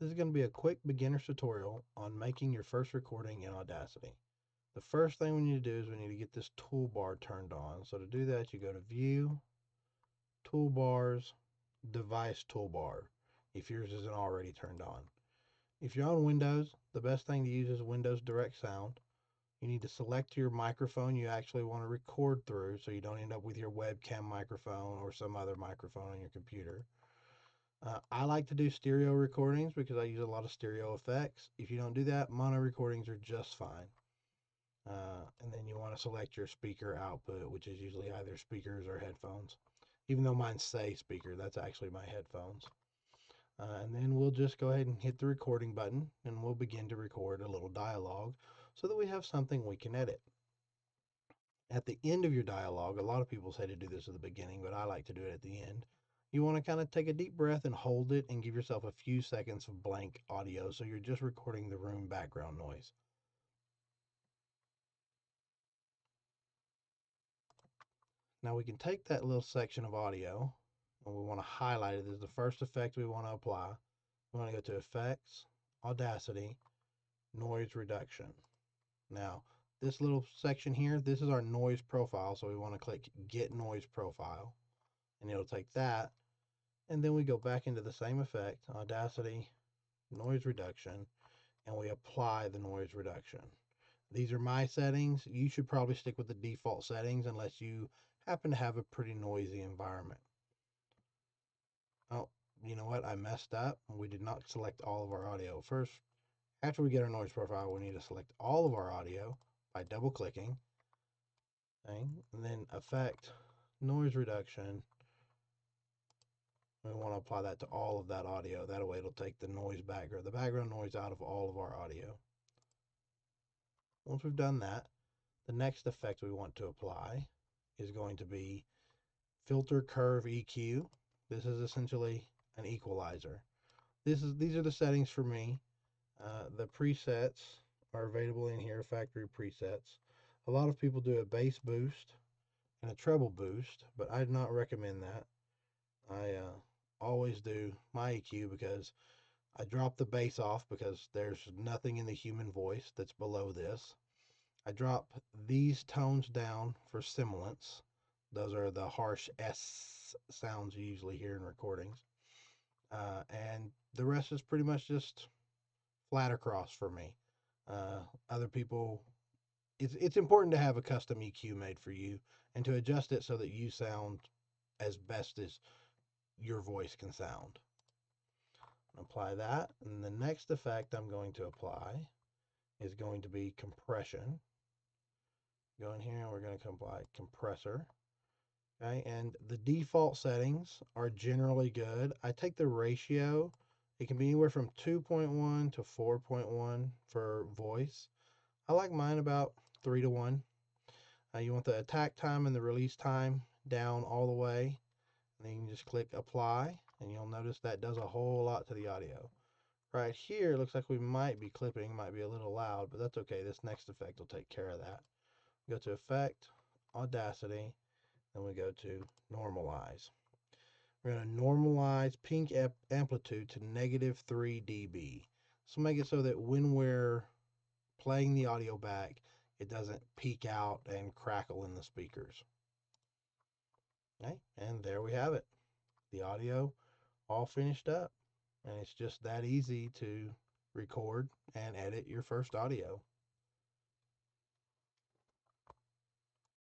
This is going to be a quick beginner's tutorial on making your first recording in Audacity. The first thing we need to do is we need to get this toolbar turned on. So to do that, you go to View, Toolbars, Device Toolbar, if yours isn't already turned on. If you're on Windows, the best thing to use is Windows Direct Sound. You need to select your microphone you actually want to record through so you don't end up with your webcam microphone or some other microphone on your computer. I like to do stereo recordings because I use a lot of stereo effects. If you don't do that, mono recordings are just fine. And then you want to select your speaker output, which is usually either speakers or headphones. Even though mine say speaker, that's actually my headphones. And then we'll just go ahead and hit the recording button and we'll begin to record a little dialogue so that we have something we can edit. At the end of your dialogue, a lot of people say to do this at the beginning, but I like to do it at the end. You want to kind of take a deep breath and hold it and give yourself a few seconds of blank audio so you're just recording the room background noise. Now we can take that little section of audio and we want to highlight it. This is the first effect we want to apply. We want to go to Effects, Audacity, Noise Reduction. Now, this little section here, this is our noise profile, so we want to click Get Noise Profile, and it'll take that, and then we go back into the same effect, Audacity, Noise Reduction, and we apply the noise reduction. These are my settings. You should probably stick with the default settings unless you happen to have a pretty noisy environment. Oh, you know what? I messed up. We did not select all of our audio. First, after we get our noise profile, we need to select all of our audio by double clicking. Okay? And then Effect, Noise Reduction. We want to apply that to all of that audio. That way it'll take the background noise out of all of our audio. Once we've done that, the next effect we want to apply is going to be Filter Curve EQ. This is essentially an equalizer. These are the settings for me. The presets are available in here, factory presets. A lot of people do a bass boost and a treble boost, but I do not recommend that. I always do my EQ because I drop the bass off because there's nothing in the human voice that's below this. I drop these tones down for simulants. Those are the harsh S sounds you usually hear in recordings. And the rest is pretty much just flat across for me. Other people, it's important to have a custom EQ made for you and to adjust it so that you sound as best as your voice can sound. Apply that, and the next effect I'm going to apply is going to be compression. Go in here and we're going to apply compressor. Okay, and the default settings are generally good. I take the ratio, it can be anywhere from 2.1 to 4.1 for voice. I like mine about 3 to 1. You want the attack time and the release time down all the way. And then you can just click apply, and you'll notice that does a whole lot to the audio. Right here, it looks like we might be clipping, might be a little loud, but that's okay. This next effect will take care of that. Go to Effect, Audacity, then we go to Normalize. We're going to normalize peak amplitude to -3 dB. So make it so that when we're playing the audio back, it doesn't peak out and crackle in the speakers. Okay, and there we have it. The audio all finished up. And it's just that easy to record and edit your first audio.